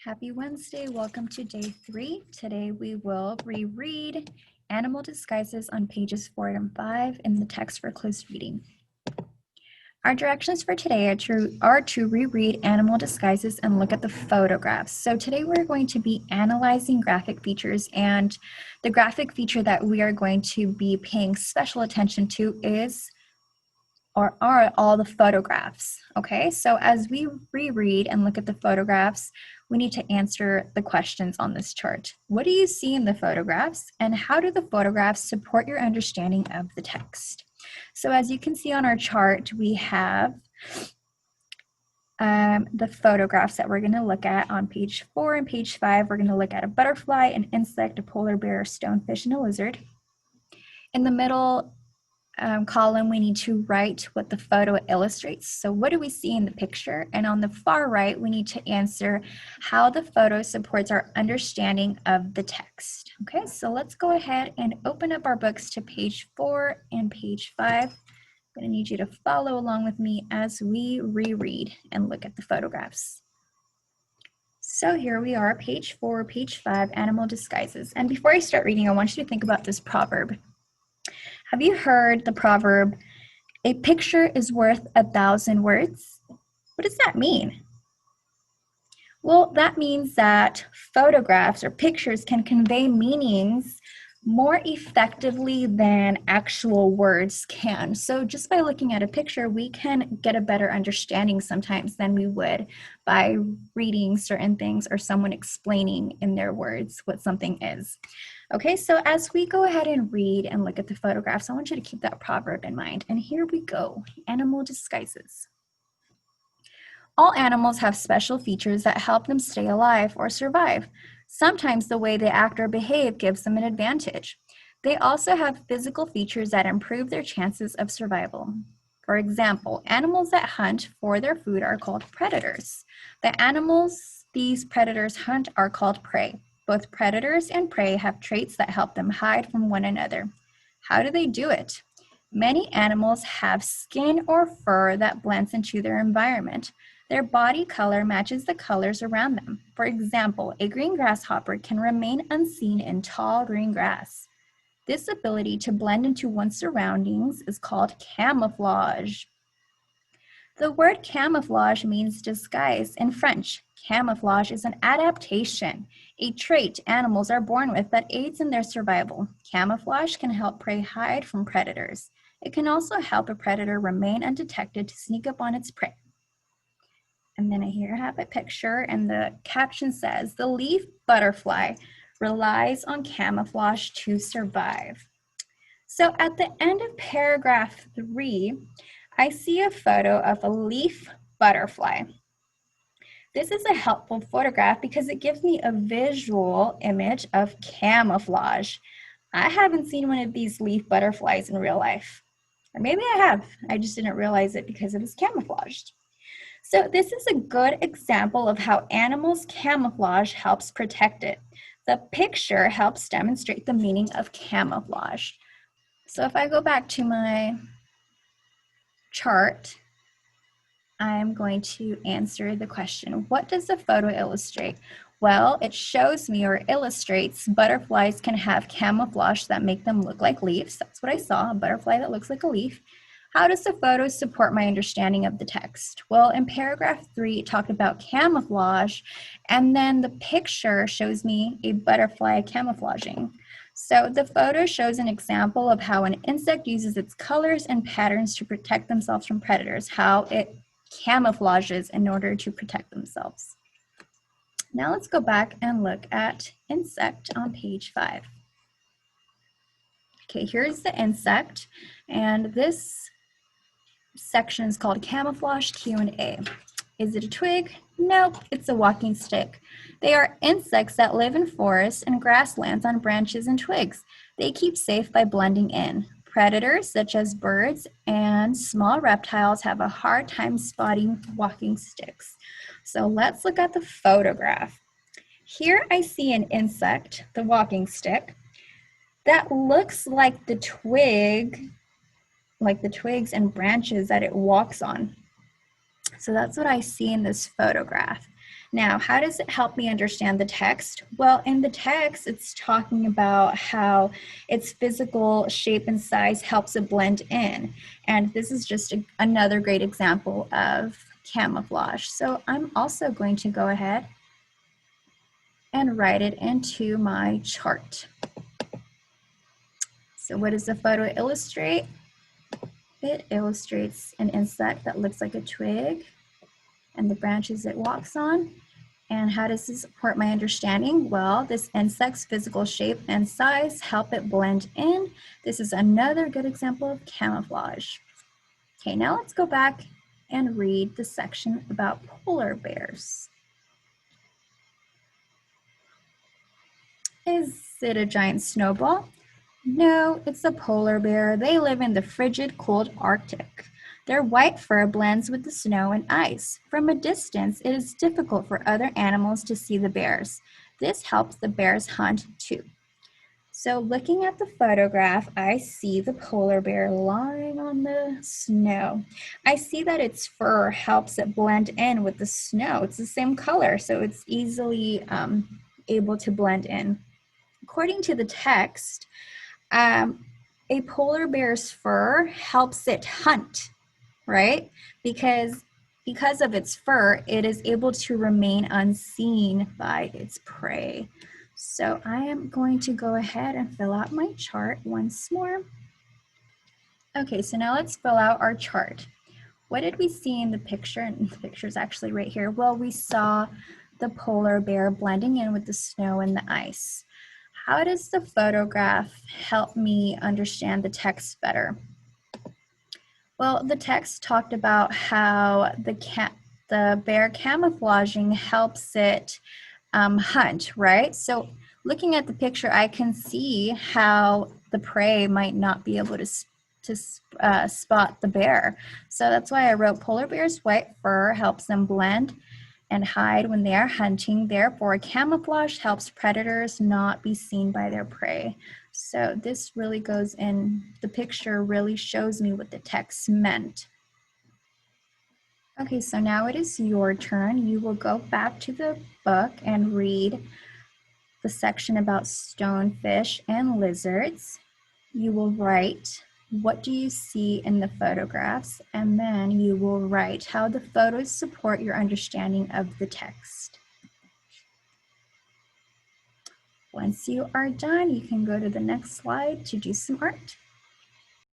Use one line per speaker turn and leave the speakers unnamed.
Happy Wednesday. Welcome to day 3. Today we will reread Animal Disguises on pages 4 and 5 in the text for close reading. Our directions for today are to reread Animal Disguises and look at the photographs. So today we're going to be analyzing graphic features, and the graphic feature that we are going to be paying special attention to are all the photographs. Okay, so as we reread and look at the photographs, we need to answer the questions on this chart. What do you see in the photographs, and how do the photographs support your understanding of the text? So as you can see on our chart, we have the photographs that we're going to look at on page 4 and page 5. We're going to look at a butterfly, an insect, a polar bear, a stonefish, and a lizard. In the middle column, we need to write what the photo illustrates. So what do we see in the picture? And on the far right, we need to answer how the photo supports our understanding of the text. Okay, so let's go ahead and open up our books to page 4 and page 5. I'm going to need you to follow along with me as we reread and look at the photographs. So here we are, page 4, page 5, Animal Disguises. And before I start reading, I want you to think about this proverb. Have you heard the proverb, "A picture is worth 1,000 words"? What does that mean? Well, that means that photographs or pictures can convey meanings more effectively than actual words can. So just by looking at a picture, we can get a better understanding sometimes than we would by reading certain things or someone explaining in their words what something is. Okay, so as we go ahead and read and look at the photographs, I want you to keep that proverb in mind. And here we go, Animal Disguises. All animals have special features that help them stay alive or survive. Sometimes the way they act or behave gives them an advantage. They also have physical features that improve their chances of survival. For example, animals that hunt for their food are called predators. The animals these predators hunt are called prey. Both predators and prey have traits that help them hide from one another. How do they do it? Many animals have skin or fur that blends into their environment. Their body color matches the colors around them. For example, a green grasshopper can remain unseen in tall green grass. This ability to blend into one's surroundings is called camouflage. The word camouflage means disguise in French. Camouflage is an adaptation, a trait animals are born with that aids in their survival. Camouflage can help prey hide from predators. It can also help a predator remain undetected to sneak up on its prey. And then here I have a picture, and the caption says, "The leaf butterfly relies on camouflage to survive." So at the end of paragraph 3, I see a photo of a leaf butterfly. This is a helpful photograph because it gives me a visual image of camouflage. I haven't seen one of these leaf butterflies in real life. Or maybe I have. I just didn't realize it because it was camouflaged. So this is a good example of how animals' camouflage helps protect it. The picture helps demonstrate the meaning of camouflage. So if I go back to my chart, I'm going to answer the question, what does the photo illustrate? Well, it shows me or illustrates butterflies can have camouflage that make them look like leaves. That's what I saw, a butterfly that looks like a leaf. How does the photo support my understanding of the text? Well, in paragraph 3, it talked about camouflage, and then the picture shows me a butterfly camouflaging. So the photo shows an example of how an insect uses its colors and patterns to protect themselves from predators, how it camouflages in order to protect themselves. Now let's go back and look at insect on page 5. Okay, here's the insect, and this section is called Camouflage Q&A. Is it a twig? Nope, it's a walking stick. They are insects that live in forests and grasslands on branches and twigs. They keep safe by blending in. Predators, such as birds and small reptiles, have a hard time spotting walking sticks. So let's look at the photograph. Here I see an insect, the walking stick, that looks like the twig, like the twigs and branches that it walks on. So that's what I see in this photograph. Now, how does it help me understand the text? Well, in the text, it's talking about how its physical shape and size helps it blend in. And this is just another great example of camouflage. So I'm also going to go ahead and write it into my chart. So what does the photo illustrate? It illustrates an insect that looks like a twig and the branches it walks on. And how does this support my understanding? Well, this insect's physical shape and size help it blend in. This is another good example of camouflage. Okay, now let's go back and read the section about polar bears. Is it a giant snowball? No, it's a polar bear. They live in the frigid, cold Arctic. Their white fur blends with the snow and ice. From a distance, it is difficult for other animals to see the bears. This helps the bears hunt too. So looking at the photograph, I see the polar bear lying on the snow. I see that its fur helps it blend in with the snow. It's the same color, so it's easily able to blend in. According to the text, a polar bear's fur helps it hunt, right? Because of its fur, it is able to remain unseen by its prey. So I am going to go ahead and fill out my chart once more. Okay, so now let's fill out our chart. What did we see in the picture? And the picture's actually right here. Well, we saw the polar bear blending in with the snow and the ice. How does the photograph help me understand the text better? Well, the text talked about how the bear camouflaging helps it hunt, right? So looking at the picture, I can see how the prey might not be able to spot the bear. So that's why I wrote polar bear's white fur helps them blend and hide when they are hunting. Therefore, camouflage helps predators not be seen by their prey. So this really goes in, the picture really shows me what the text meant. Okay, so now it is your turn. You will go back to the book and read the section about stonefish and lizards. You will write, what do you see in the photographs? And then you will write how the photos support your understanding of the text. Once you are done, you can go to the next slide to do some art.